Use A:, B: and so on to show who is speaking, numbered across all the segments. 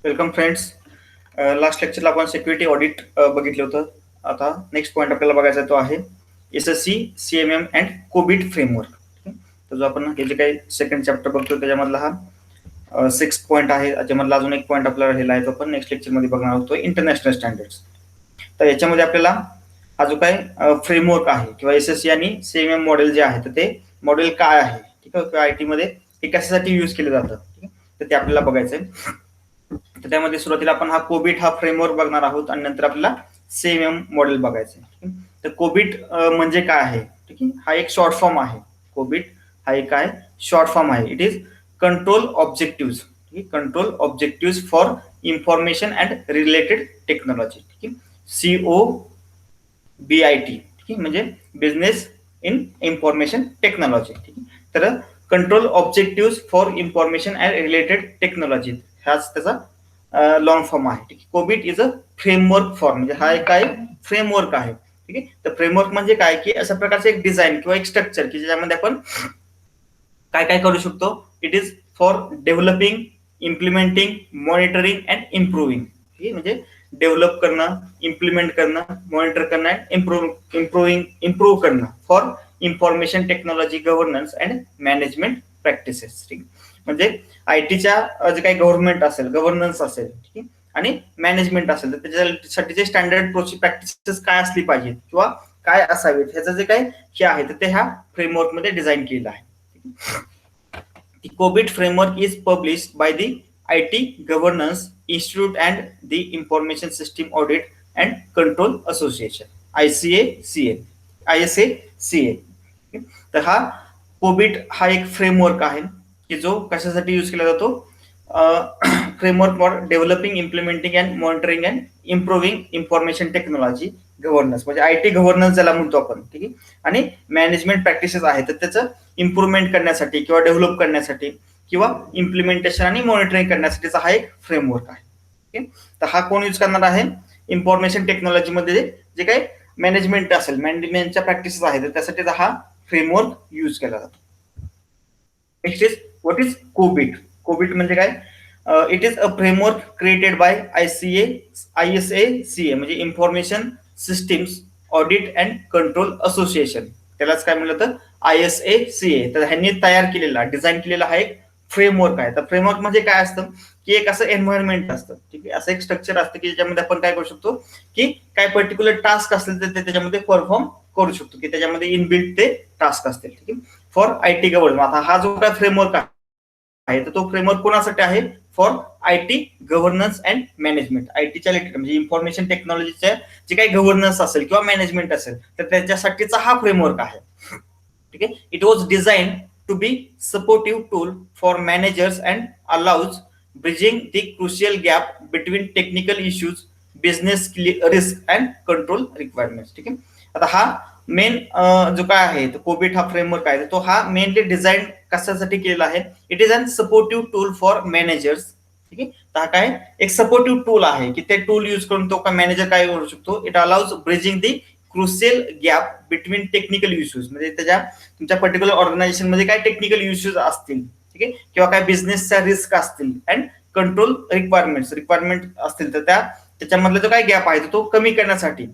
A: Welcome friends. Last लेक्चरला आपण security audit बघितलं होतं. आता नेक्स्ट पॉईंट आपल्याला बघायचा तो आहे SSC CMM and covid framework. तर जो आपण हे जे काही सेकंड चॅप्टर बघतो त्याच्यामधला हा 6 पॉईंट आहे. त्याच्यामधला अजून एक पॉईंट आपल्याला राहिला आहे तो आपण नेक्स्ट लेक्चरमध्ये बघणार आहोत, इंटरनॅशनल स्टँडर्ड्स. तर याच्यामध्ये आपल्याला हा जो काय फ्रेमवर्क आहे किंवा SSC आणि CMM मॉडेल जे आहे तर ते मॉडेल काय आहे, ठीक आहे, किंवा IT मध्ये हे कशासाठी यूज केलं जातं, ठीक आहे, तर ते आपल्याला बघायचं आहे. तर त्यामध्ये सुरुवातीला आपण हा कोबिट हा फ्रेमवर्क बघणार आहोत आणि नंतर आपल्याला CMM मॉडेल बघायचं आहे. तर कोबिट म्हणजे काय आहे, ठीक आहे, हा एक शॉर्ट फॉर्म आहे. कोबिट हा एक काय शॉर्ट फॉर्म आहे. It is control objective, control objective for information and related technology, ठीक आहे, COBIT, ठीक आहे, म्हणजे बिझनेस इन इन्फॉर्मेशन टेक्नॉलॉजी, ठीक आहे. तर control objective for information and related technology हाच त्याचा लॉंग फॉर्म आहे, ठीक आहे. Covid is a framework for, म्हणजे हा एक काय फ्रेमवर्क आहे, ठीक आहे. तर फ्रेमवर्क म्हणजे काय की अशा प्रकारचे एक डिझाईन किंवा एक स्ट्रक्चर की ज्याच्यामध्ये आपण काय काय करू शकतो. It is for developing, implementing, monitoring and improving, ठीक आहे, म्हणजे डेव्हलप करणं, इम्प्लिमेंट करणं, मॉनिटर करणं अँड इम्प्रूव्ह करणं for information technology governance and management practices, ठीक. म्हणजे आयटीच्या जे काही गव्हर्नमेंट असेल, गव्हर्नन्स असेल, ठीक आहे, आणि मॅनेजमेंट असेल तर त्याच्यासाठीचे स्टँडर्ड प्रॅक्टिसेस काय असली पाहिजेत किंवा काय असावेत ह्याचं जे काही हे आहे तर ते ह्या फ्रेमवर्क मध्ये डिझाईन केलेलं आहे. The COBIT framework is published by the IT Governance Institute and the Information System Audit and Control Association, ISACA. तर हा कोबिट हा एक फ्रेमवर्क आहे की जो कशासाठी यूज केला जातो. Framework for developing, implementing and monitoring and improving information technology governance, म्हणजे IT गव्हर्नन्स ज्याला म्हणतो आपण, ठीक आहे, आणि मॅनेजमेंट प्रॅक्टिसेस आहे तर त्याचं इम्प्रूव्हमेंट करण्यासाठी किंवा डेव्हलप करण्यासाठी किंवा इम्प्लिमेंटेशन आणि मॉनिटरिंग करण्यासाठीचा हा एक फ्रेमवर्क आहे, ठीक आहे. तर हा कोण यूज करणार आहे, इन्फॉर्मेशन टेक्नॉलॉजीमध्ये जे काही मॅनेजमेंट असेल, मॅनेजमेंटच्या प्रॅक्टिसेस आहेत तर त्यासाठीचा हा फ्रेमवर्क यूज केला जातो. Next is what is COBIT. COBIT म्हणजे काय, it is a framework created by ISACA, म्हणजे information systems audit and control association, त्यालाच काय म्हणलं तर ISACA. तर ह्यांनी तयार केलेला, डिझाईन केलेला हा एक फ्रेमवर्क आहे. तर फ्रेमवर्क म्हणजे काय असतं की एक असं एन्व्हायरमेंट असतं, ठीक आहे, असं एक स्ट्रक्चर असतं की ज्याच्यामध्ये आपण काय करू शकतो की काय पर्टिक्युलर टास्क असेल तर ते त्याच्यामध्ये परफॉर्म करू शकतो, की त्याच्यामध्ये इनबिल्ट ते टास्क असतील, ठीक आहे, फॉर IT गव्हर्नमेंट. आता हा जो काय फ्रेमवर्क आहे तर तो फ्रेमवर्क कोणासाठी आहे, for IT governance and management. आयटीच्या रिलेटेड म्हणजे इन्फॉर्मेशन टेक्नॉलॉजीच्या जे काही गव्हर्नन्स असेल किंवा मॅनेजमेंट असेल तर त्याच्यासाठीचा हा फ्रेमवर्क आहे, ठीक आहे. It was design to be supportive tool for managers and allows bridging the crucial gap between technical issues, business risk and control requirements, ठीक आहे. आता हा मेन जो काय आहे तो कोबिट हा फ्रेमवर्क आहे तो हा मेनली डिझाईन कशासाठी केलेला आहे. It is an supportive tool for managers, ठीक आहे. तर हा काय एक सपोर्टिव्ह टूल आहे की ते टूल यूज करून तो काय मॅनेजर काय करू शकतो. It allows bridging the crucial gap between technical issues, म्हणजे त्याच्या तुमच्या पर्टिक्युलर ऑर्गनायझेशन मध्ये काय टेक्निकल इश्यूज असतील, ठीक आहे, किंवा काय बिझनेसच्या रिस्क असतील अँड कंट्रोल रिक्वायरमेंट असतील तर त्याच्यामधला जो काय गॅप आहे तो कमी करण्यासाठी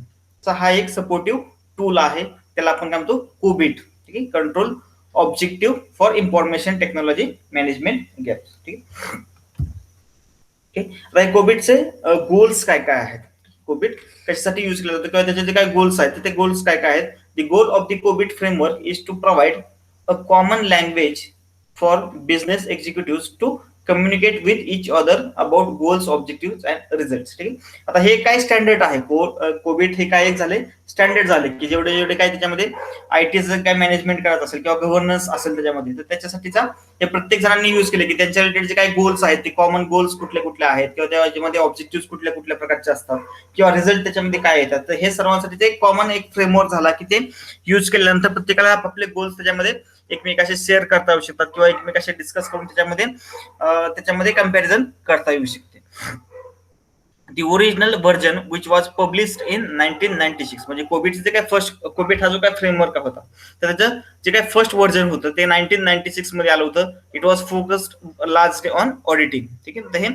A: हा एक सपोर्टिव्ह टूल आहे. त्याला आपण काय म्हणतो कोबिट, ठीक आहे, control objective for information technology management gap, ठीक आहे. कोबिटचे गोल्स काय काय आहेत, कोबिट कशासाठी यूज केलं जातं किंवा त्याचे जे काय गोल्स आहेत ते गोल्स काय काय आहेत. The goal of the COBIT framework is to provide a common language for business executive to communicate with each other about goals, objective and result, ठीक आहे. आता हे काय स्टँडर्ड आहे, कोबिट हे काय एक झाले स्टँडर्ड झाले की जेवढे जेवढे काय त्याच्यामध्ये आयटीचं काय मॅनेजमेंट करत असेल किंवा गव्हर्नन्स असेल त्याच्यामध्ये तर त्याच्यासाठीचा हे प्रत्येक जणांनी यूज केले की त्यांच्या रिलेटेड जे काही गोल्स आहेत ते कॉमन गोल्स कुठले कुठले आहेत किंवा त्याच्यामध्ये ऑब्जेक्टिव्ह कुठल्या कुठल्या प्रकारचे असतात किंवा रिझल्ट त्याच्यामध्ये काय येतात. तर हे सर्वांसाठी ते कॉमन एक फ्रेमवर्क झाला की ते यूज केल्यानंतर प्रत्येकाला आपले गोल्स त्याच्यामध्ये एकमेकाशी शेअर करता येऊ शकतात किंवा एकमेकाशी डिस्कस करून त्याच्यामध्ये कम्पॅरिझन करता येऊ शकते. the original version which was published in 1996. म्हणजे कोबिटचं जे काय फर्स्ट कोबिट हा जो काय फ्रेमवर्क होता तर त्याचं जे काय फर्स्ट व्हर्जन होतं ते 1996 मध्ये आलं होतं. It was focused largely on auditing. ठीक आहे, तर हे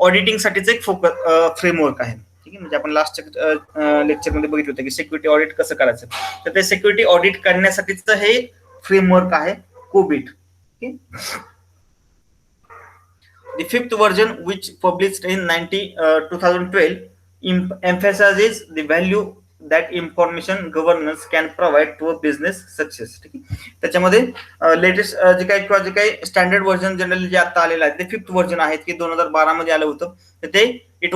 A: ऑडिटिंग साठीच एक फोकस फ्रेमवर्क आहे. ठीक आहे, म्हणजे आपण लास्ट लेक्चरमध्ये बघितलं होतं की सिक्युरिटी ऑडिट कसं करायचं, तर ते सिक्युरिटी ऑडिट करण्यासाठीच हे फ्रेमवर्क आहे covid. The fifth version, which published in 2012, emphasizes the value that information governance can provide to a business success. ठीक आहे, त्याच्यामध्ये लेटेस्ट जे काही स्टँडर्ड व्हर्जन जनरली जे आता आलेलं आहे ते फिफ्थ व्हर्जन आहेत की 2012 मध्ये आलं होतं. तर ते it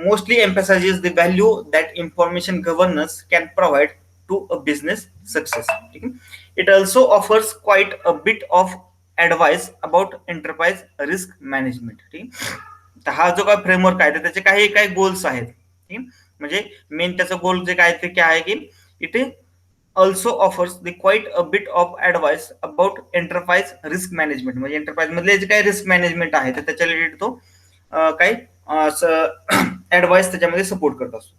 A: mostly emphasizes the value that information governance can provide to a business success. ठीक आहे, it also offers quite a bit of advice about enterprise risk management. ठीक, तर हा जो काय फ्रेमवर्क आहे तर त्याचे काही गोल्स आहेत. ठीक, म्हणजे मेन त्याचं गोल जे काय ते काय आहे की it also offers the quite a bit of advice about enterprise risk management. म्हणजे एंटरप्राइज मधले जे काही रिस्क मॅनेजमेंट आहे तर त्याच्या रिलेटेड तो काही ऍडवाइस त्याच्यामध्ये सपोर्ट करत असतो.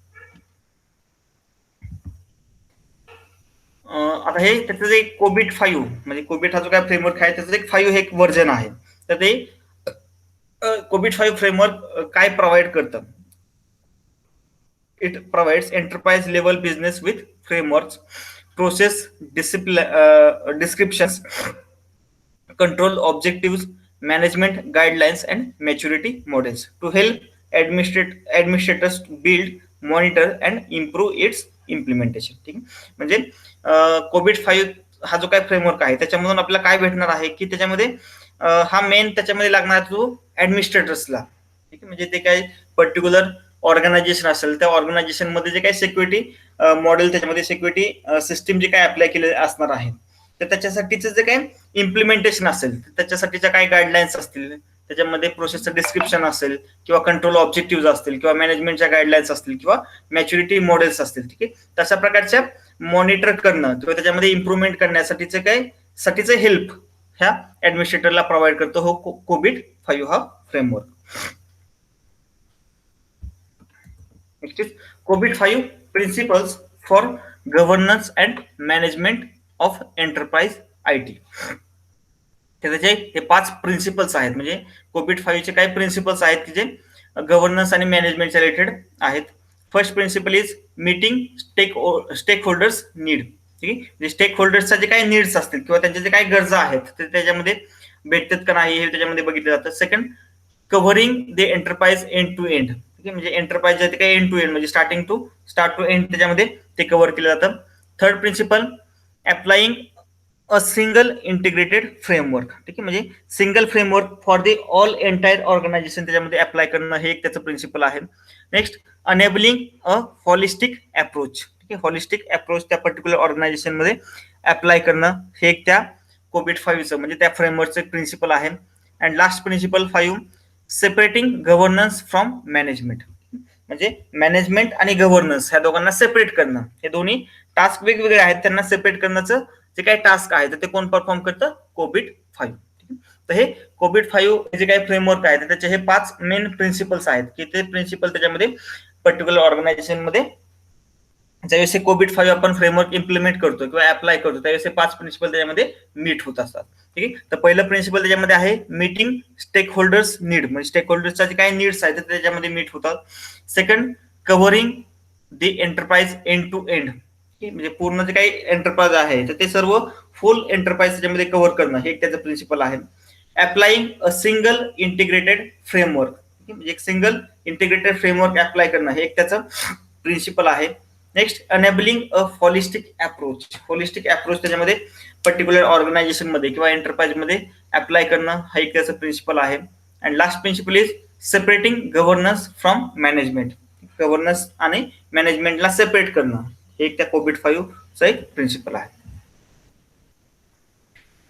A: आता हे त्याचं जे कोबिट 5 म्हणजे कोबिट हा जो काय फ्रेमवर्क आहे त्याचं एक 5 हे एक व्हर्जन आहे. तर ते कोबिट 5 फ्रेमवर्क काय प्रोव्हाइड करतं. It provides enterprise level business with frameworks, process descriptions, control objectives, management guidelines, and maturity models to help administrators build, monitor, and improve its implementation. ठीक आहे, म्हणजे कोबिट 5 हा जो काय फ्रेमवर्क आहे त्याच्यामधून आपल्याला काय भेटणार आहे की त्याच्यामध्ये हा मेन त्याच्यामध्ये लागणार तो ऍडमिनिस्ट्रेटर्सला. ठीक आहे, म्हणजे ते काय पर्टिक्युलर ऑर्गनायझेशन असेल त्या ऑर्गनायझेशन मध्ये जे काही सिक्युरिटी मॉडेल त्याच्यामध्ये सिक्युरिटी सिस्टीम जे काय अप्लाय केले असणार आहे तर त्याच्यासाठीचं जे काही इम्प्लिमेंटेशन असेल त्याच्यासाठीच्या काय गाईडलाईन्स असतील त्याच्यामध्ये प्रोसेसचं डिस्क्रिप्शन असेल किंवा कंट्रोल ऑब्जेक्टिव्ह असतील किंवा मॅनेजमेंटच्या गाईडलाईन्स असतील किंवा मॅच्युरिटी मॉडेल्स असतील. ठीक आहे, तशा प्रकारच्या मॉनिटर करणं किंवा त्याच्यामध्ये इम्प्रुव्हमेंट करण्यासाठीचे काय साठीचे हेल्प ह्या ऍडमिनिस्ट्रेटरला प्रोव्हाइड करतो हो कोबिट 5 हा framework. Next is COVID 5 principles for governance and management of enterprise IT. त्याचे हे 5 प्रिन्सिपल्स आहेत. म्हणजे कोविड 5 चे काही प्रिन्सिपल्स आहेत की जे गव्हर्नन्स आणि मॅनेजमेंटच्या रिलेटेड आहेत. First principle is meeting stakeholders need. ठीक आहे, म्हणजे स्टेक होल्डर्सचा जे काही नीड्स असतील किंवा त्यांच्या जे काही गरजा आहेत ते त्याच्यामध्ये भेटतात का नाही हे त्याच्यामध्ये बघितलं जातं. Second, covering the enterprise end to end. ठीक आहे, म्हणजे एंटरप्राइज जे काही एंड टू एंड म्हणजे स्टार्ट टू एंड त्याच्यामध्ये ते कव्हर केलं जातं. Third principle, applying a single integrated framework. ठीक आहे, म्हणजे single framework for the all entire organization त्याच्यामध्ये अप्लाय करणं हे एक त्याचं प्रिन्सिपल आहे. Next, enabling a holistic approach. ठीक आहे, हॉलिस्टिक अप्रोच त्या पर्टिक्युलर ऑर्गनायझेशन मध्ये अप्लाय करणं हे एक त्या कोविड 5 म्हणजे त्या फ्रेमवर्कचं प्रिन्सिपल आहे. And last principle 5, separating governance from management. म्हणजे मॅनेजमेंट आणि गव्हर्नन्स ह्या दोघांना सेपरेट करणं. हे दोन्ही टास्क वेगवेगळे आहेत, त्यांना सेपरेट करण्याचं जे काही टास्क आहे तर ते कोण परफॉर्म करतं, कोविड 5. तर हे कोविड 5 जे काही फ्रेमवर्क आहे त्याचे हे 5 मेन प्रिन्सिपल्स आहेत की ते प्रिन्सिपल त्याच्यामध्ये पर्टिक्युलर ऑर्गनायझेशन मध्ये ज्यावेळेस हे कोविड 5 आपण फ्रेमवर्क इम्प्लिमेंट करतो किंवा अप्लाय करतो त्यावेळेस हे 5 प्रिन्सिपल त्याच्यामध्ये मीट होत असतात. ठीक आहे, तर पहिलं प्रिन्सिपल त्याच्यामध्ये आहे मीटिंग स्टेक होल्डर्स नीड. म्हणजे स्टेक होल्डर्सचा जे काही नीड्स आहेत ते त्याच्यामध्ये मीट होतात. Second, covering the enterprise end to end. म्हणजे पूर्ण जे काही एंटरप्राइज आहे तर ते सर्व फुल एंटरप्राइज त्याच्यामध्ये कव्हर करणं हे एक त्याचं प्रिन्सिपल आहे. Applying a single integrated framework. म्हणजे एक सिंगल इंटिग्रेटेड फ्रेमवर्क अप्लाय करणं हे एक त्याचं प्रिन्सिपल आहे. Next, enabling a holistic approach. Holistic approach त्याच्यामध्ये पर्टिक्युलर ऑर्गनायझेशन मध्ये किंवा एंटरप्राइज मध्ये अप्लाय करणं हा एक त्याचं प्रिन्सिपल आहे. And last principle is separating governance from management. Governance आणि मॅनेजमेंटला सेपरेट करणं हे एक त्या कोविड 5 चा एक प्रिन्सिपल आहे.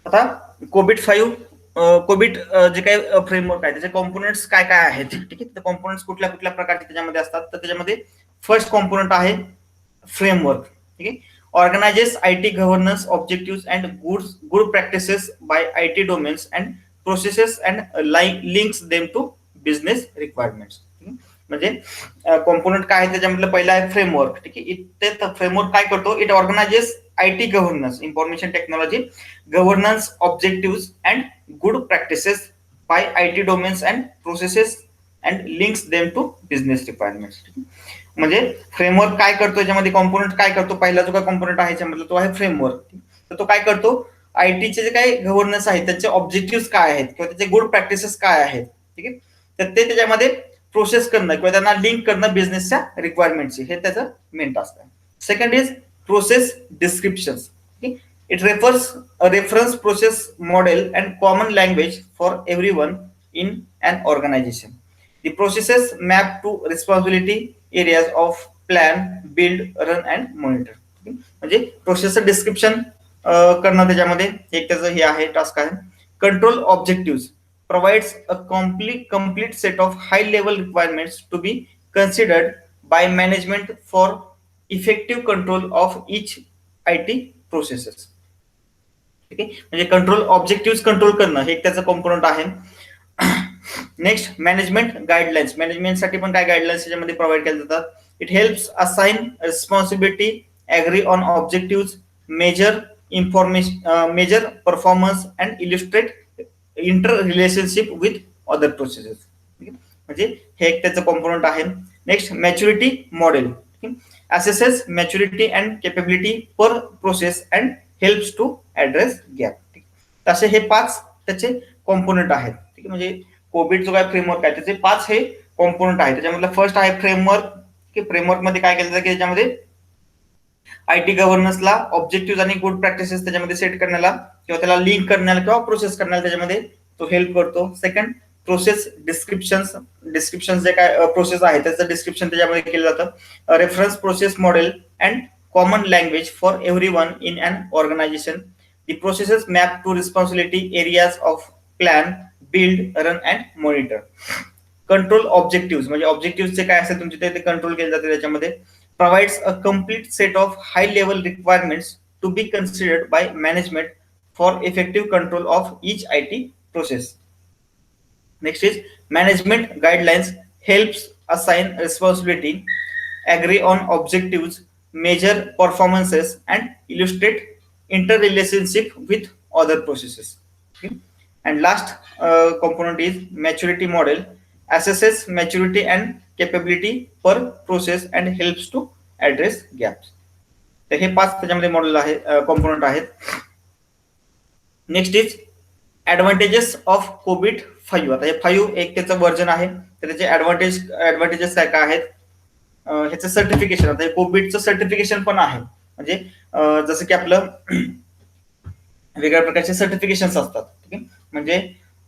A: आता कोविड 5 कोविड जे काही फ्रेमवर्क आहे त्याचे कॉम्पोनंट्स काय काय आहेत. ठीक आहे, तर कॉम्पोनंट्स कुठल्या कुठल्या प्रकारचे त्याच्यामध्ये असतात तर त्याच्यामध्ये फर्स्ट कॉम्पोनंट आहे फ्रेमवर्क. ठीक आहे, organises IT governance objective and good practices by IT domains and processes and links them to business requirements. म्हणजे कॉम्पोनंट काय आहे त्याच्यामधलं पहिला आहे फ्रेमवर्क. ठीक आहे, ते फ्रेमवर्क काय करतो, it organises IT governance, information technology governance objective and good practices by IT domains and processes and links them to business requirements. म्हणजे फ्रेमवर्क काय करतो याच्यामध्ये, कॉम्पोनंट काय करतो, पहिला जो काय कॉम्पोनंट आहे याच्यामधला तो आहे फ्रेमवर्क. तर तो काय करतो, आयटीचे जे काही गव्हर्नन्स आहेत त्याचे ऑब्जेक्टिव्ह काय आहेत किंवा त्याचे गुड प्रॅक्टिसेस काय आहेत, ठीक आहे, तर ते त्याच्यामध्ये प्रोसेस करणं किंवा त्यांना लिंक करणं बिझनेसच्या रिक्वायरमेंटची, हे त्याचं मेन टास्क आहे. Second is process description. It refers a reference process model and common language for everyone in an organization. The processes map to responsibility areas of plan, build, run and monitor. म्हणजे प्रोसेसचं description करणं त्याच्यामध्ये एक त्याचं हे आहे, task आहे. Control objective provides a complete set of high level requirements to be considered by management for effective control of each IT processes. ठीक आहे, म्हणजे कंट्रोल ऑब्जेक्टिव्ह कंट्रोल करणं हे एक त्याचं कॉम्पोनंट आहे. नेक्स्ट मॅनेजमेंट गाईडलाईन्स, मॅनेजमेंटसाठी पण काय गाईडलाईन्स त्याच्यामध्ये प्रोव्हाइड केले जातात. It helps assign responsibility, agree on objective, measure measure performance and illustrate inter relationship with other processes. म्हणजे हे एक त्याचं कॉम्पोनंट आहे. Next maturity model, assesses maturity and capability per process and helps to address gap. असे हे 5 त्याचे component आहेत. ठीक आहे, म्हणजे कोविड जो काय फ्रेमवर्क आहे त्याचे 5 हे कॉम्पोनंट आहेत. त्याच्यामधलं फर्स्ट आहे फ्रेमवर्क, की फ्रेमवर्क मध्ये काय केलं जातं की त्याच्यामध्ये आयटी गव्हर्नन्सला ऑब्जेक्टिव्ह आणि गुड प्रॅक्टिसेस त्याच्यामध्ये सेट करण्याला किंवा त्याला लिंक करण्याला किंवा प्रोसेस करण्याला त्याच्यामध्ये तो हेल्प करतो. सेकंड प्रोसेस डिस्क्रिप्शन जे काय प्रोसेस आहे त्याचं डिस्क्रिप्शन त्याच्यामध्ये केलं जातं. Reference process model and common language for everyone in an organization. The processes map to responsibility areas of plan, build, run and monitor. Control objectives म्हणजे objective जे काय असेल तुमचे ते कंट्रोल केले जाते त्याच्यामध्ये. Provides a complete set of high level requirements to be considered by management for effective control of each IT process. Next is management guidelines, helps assign responsibility, agree on objectives, measure performances and illustrate interrelationship with other processes. Okay? And last component is maturity model, assesses maturity and capability per process and helps to address gaps. तर हे 5 त्याच्यामध्ये model आहे, component आहेत. Next is advantages of कोविड-5. आता हे 5 एक त्याचं वर्जन आहे, तर त्याचे ऍडव्हान्टेजेस काय काय आहेत. ह्याचं सर्टिफिकेशन, आता हे कोविडचं सर्टिफिकेशन पण आहे. म्हणजे जसं की आपलं वेगळ्या प्रकारचे सर्टिफिकेशन असतात. ठीक आहे, म्हणजे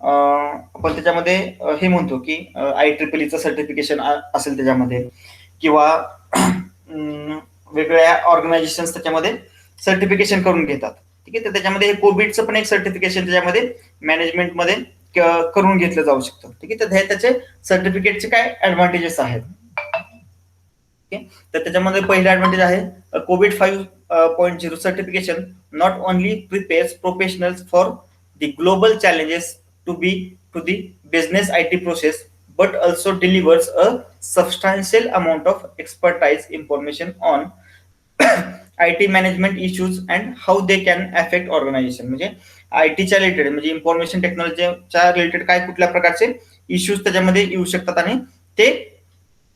A: आपण त्याच्यामध्ये हे म्हणतो की IEEE सर्टिफिकेशन असेल त्याच्यामध्ये, किंवा वेगवेगळ्या ऑर्गनायझेशन त्याच्यामध्ये सर्टिफिकेशन करून घेतात. ठीक आहे, तर त्याच्यामध्ये हे कोविडचं पण एक सर्टिफिकेशन त्याच्यामध्ये मॅनेजमेंटमध्ये करून घेतलं जाऊ शकतं. ठीक आहे, तर हे त्याचे सर्टिफिकेटचे काय ऍडव्हान्टेजेस आहेत. तर त्याच्यामध्ये पहिला ऍडव्हान्टेज आहे कोविड-5.0 certification not only prepares professionals for the global challenges to the business IT process but also delivers a substantial amount of expertise information on IT management issues and how they can affect organization. म्हणजे आयटीच्या related म्हणजे information टेक्नॉलॉजीच्या related काय कुठल्या प्रकारचे issues त्याच्यामध्ये येऊ शकतात आणि ते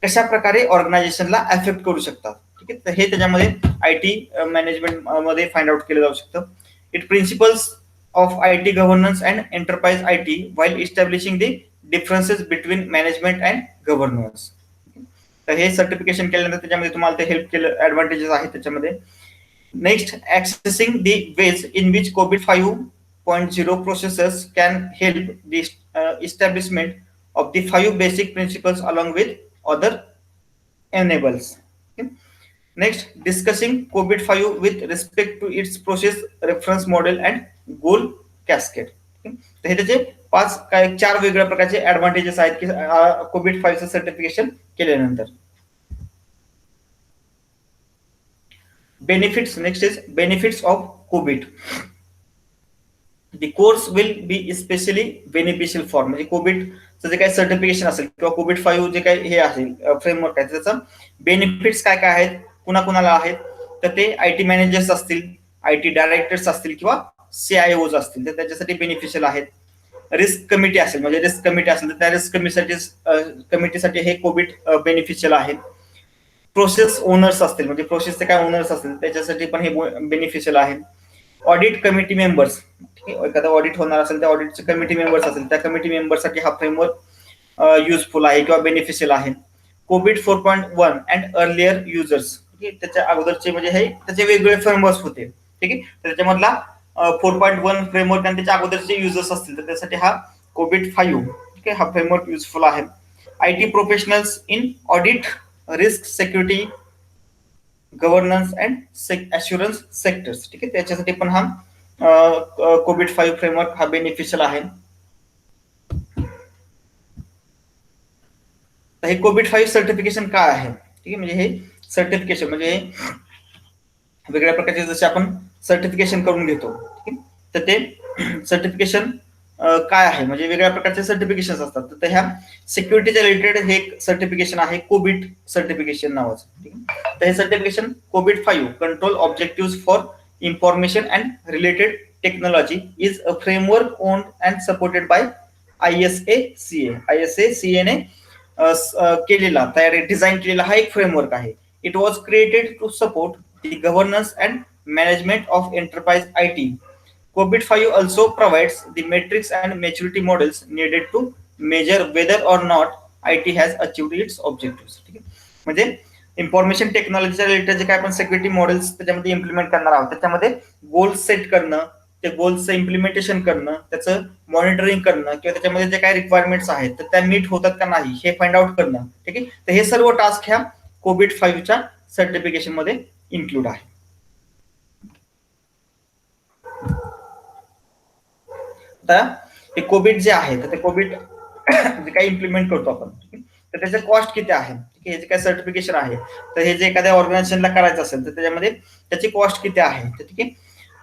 A: कशा प्रकारे ऑर्गनायझेशनला अफेक्ट करू शकतात. ठीक आहे, तर हे त्याच्यामध्ये आयटी मॅनेजमेंट मध्ये फाइंड आउट केलं जाऊ शकतं. It principles of IT governance and enterprise IT while इस्टॅब्लिशिंग the differences between management and governance. तर हे सर्टिफिकेशन केल्यानंतर त्याच्यामध्ये तुम्हाला ते हेल्प केलं, ऍडव्हान्टेजेस आहेत त्याच्यामध्ये. Next accessing the ways in which कोविड-5.0 processes can help the establishment of the 5 basic principles along with other enables. Okay? Next, discussing COVID-5 with respect to its process, reference model and goal cascade. Okay? तर हे त्याचे 4 वेगळ्या प्रकारचे advantages आहेत की कोविड-5 certification केल्यानंतर. Benefits, next is benefits of Covid. The course will be especially beneficial for म्हणजे Covid जे काही सर्टिफिकेशन असेल किंवा कोविड-5 जे काही हे असेल फ्रेमवर्क आहे त्याचं बेनिफिट्स काय काय आहेत, कुणाकुणाला आहेत, तर ते आयटी मॅनेजर्स असतील, आयटी डायरेक्टर्स असतील किंवा CIOs असतील तर त्याच्यासाठी बेनिफिशियल आहेत. रिस्क कमिटी असेल म्हणजे रिस्क कमिटी असेल तर त्या रिस्क कमिटीसाठी हे कोविड बेनिफिशियल आहे. प्रोसेस ओनर्स असतील म्हणजे प्रोसेसचे काय ओनर्स असतील त्याच्यासाठी पण हे बेनिफिशियल आहे. ऑडिट कमिटी मेंबर्स, ठीक आहे, एखादा ऑडिट होणार असेल त्या ऑडिटचे कमिटी मेंबर्स असेल त्या कमिटी मेंबरसाठी हा फ्रेमवर्क युजफुल आहे किंवा बेनिफिशियल आहे. कोविड 4.1 अँड अर्लियर युजर्स, ठीक आहे, त्याच्या अगोदरचे म्हणजे हे त्याचे वेगवेगळे फ्रेमवर्क होते, ठीक आहे, त्याच्यामधला 4.1 फ्रेमवर्क आणि त्याच्या अगोदरचे युजर्स असतील तर त्यासाठी हा कोविड-5, ठीक आहे, हा फ्रेमवर्क युजफुल आहे. IT professionals in audit, risk, security, governance and assurance sectors, ठीक आहे, त्याच्यासाठी पण हा कोविड-5 फ्रेमवर्क हा बेनिफिशियल आहे. हे कोविड-5 सर्टिफिकेशन काय आहे, ठीक आहे, म्हणजे हे सर्टिफिकेशन म्हणजे वेगळ्या प्रकारचे जसे आपण सर्टिफिकेशन करून घेतो, ठीक आहे, तर ते सर्टिफिकेशन काय आहे म्हणजे वेगळ्या प्रकारचे सर्टिफिकेशन असतात. तर ह्या सिक्युरिटीच्या रिलेटेड हे एक सर्टिफिकेशन आहे कोविड सर्टिफिकेशन नावाचं, ठीक आहे. तर हे सर्टिफिकेशन कोविड-5 control objective for information and related technology is a framework owned and supported by ISA-CA. ISA-CA ने केलेला तयारी डिझाईन केलेला हा एक फ्रेमवर्क आहे. It was created to support the governance and management of enterprise IT. COVID-5 also provides the metrics and maturity models needed to measure whether or not IT has achieved its objectives. ठीक आहे, म्हणजे information टेक्नॉलॉजीच्या related जे काय आपण security models त्याच्यामध्ये implement करणार आहोत त्याच्यामध्ये गोल्स सेट करणं, ते गोल्सचं इम्प्लिमेंटेशन करणं, त्याचं मॉनिटरिंग करणं किंवा त्याच्यामध्ये जे काही रिक्वायरमेंट्स आहेत तर त्या मीट होतात का नाही हे फाइंड आउट करणं, ठीक आहे. तर हे सर्व टास्क ह्या कोविड-5च्या सर्टिफिकेशन मध्ये इन्क्लूड आहे. आता हे कोविड जे आहे तर ते कोविड जे काही इम्प्लिमेंट करतो आपण, तर त्याचं कॉस्ट किती आहे, ठीक आहे, हे जे काही सर्टिफिकेशन आहे तर हे जे एखाद्या ऑर्गनायझेशनला करायचं असेल तर त्याच्यामध्ये त्याची कॉस्ट किती आहे, तर ठीक आहे,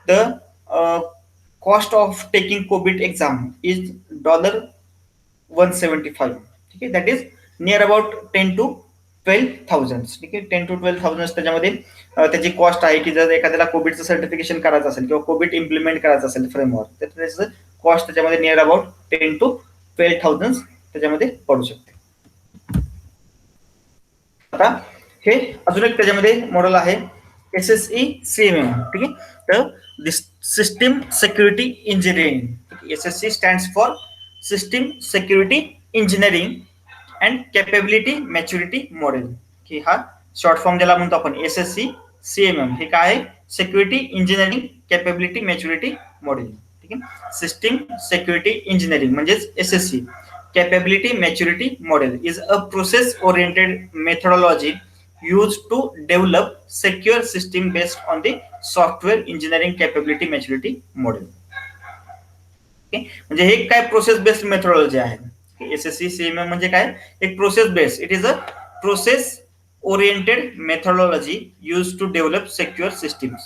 A: the cost of taking Covid exam is $175, ठीक आहे, that is near about 10 to 12,000, ठीक आहे, 10 to 12,000 त्याच्यामध्ये त्याची कॉस्ट आहे की जर एखाद्याला कोविडचं सर्टिफिकेशन करायचं असेल किंवा कोविड इम्प्लिमेंट करायचं असेल फ्रेमवर्क तर त्याचं कॉस्ट त्याच्यामध्ये नियर अबाउट 10 to 12,000 त्याच्यामध्ये पडू शकते. आता हे अजून एक त्याच्यामध्ये मॉडेल आहे SSE-CMM, ठीक आहे, तर system security engineering. SSE stands for system security engineering and capability maturity model, की हा शॉर्ट फॉर्म ज्याला म्हणतो आपण SSE-CMM. हे काय आहे, security engineering capability maturity model, ठीक आहे. सिस्टीम सिक्युरिटी इंजिनिअरिंग म्हणजेच SSE capability maturity model is a process oriented methodology used to develop secure system based on the software engineering capability maturity model. Okay, म्हणजे हे काय process based methodology आहे. SSE-CMM म्हणजे काय, एक process based, it is a process oriented methodology use to develop secure systems,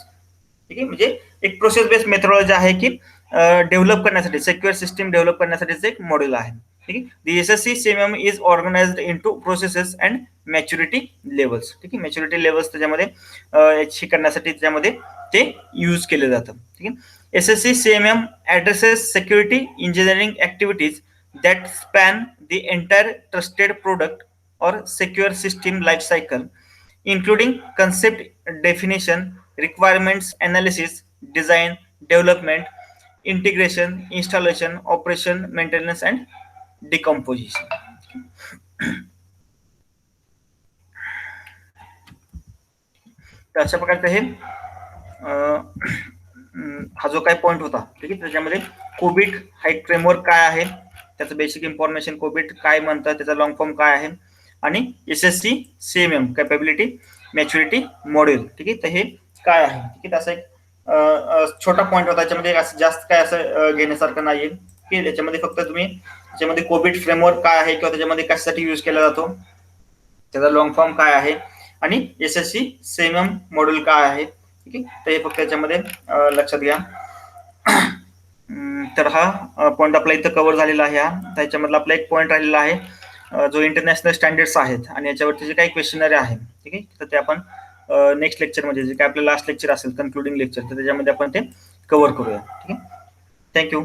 A: ठीक आहे, म्हणजे एक प्रोसेस बेस्ड मेथोडॉलॉजी आहे की डेव्हलप करण्यासाठी सिक्युअर सिस्टीम डेव्हलप करण्यासाठीच एक मॉडेल आहे, ठीक आहे. The SSE-CMM is organized into processes and maturity levels, ठीक आहे, मॅच्युरिटी लेवल्स त्याच्यामध्ये करण्यासाठी त्याच्यामध्ये ते यूज केले जातं, ठीक आहे. SSE-CMM addresses security engineering activities that span the entire trusted product or secure system life cycle, including concept definition, requirements analysis, design, development, integration, installation, operation, maintenance and decomposition. तर अशा प्रकारचं हे हा जो काय पॉइंट होता, ठीक आहे, त्याच्यामध्ये कोविड हा एक फ्रेमवर्क काय आहे, त्याचं बेसिक इन्फॉर्मेशन, कोविड काय म्हणतात, त्याचा लॉंग फॉर्म काय आहे, आणि SSE-CMM कॅपेबिलिटी मॅच्युरिटी मॉडेल, ठीक आहे, तर हे काय आहे, ठीक आहे. तसा एक छोटा पॉइंट होता, त्याच्यामध्ये जास्त काय असं घेण्यासारखं नाहीये की त्याच्यामध्ये फक्त तुम्ही त्याच्यामध्ये कोविड फ्रेमवर्क काय आहे किंवा त्याच्यामध्ये कशासाठी यूज केला जातो, त्याचा लॉंग फॉर्म काय आहे आणि SSE-CMM मॉडेल काय आहे, ठीक आहे, तर हे फक्त त्याच्यामध्ये लक्षात घ्या. तर हा पॉईंट आपला इथं कव्हर झालेला आहे. त्याच्यामधला आपला एक पॉईंट राहिलेला आहे जो इंटरनॅशनल स्टँडर्ड्स आहेत आणि याच्यावरती जे काही क्वेश्चनरी आहे, ठीक आहे, तर ते आपण नेक्स्ट लेक्चरमध्ये जे काय आपलं लास्ट लेक्चर असेल कन्क्लुडिंग लेक्चर तर त्याच्यामध्ये आपण ते कव्हर करूया. ठीक आहे, थँक्यू.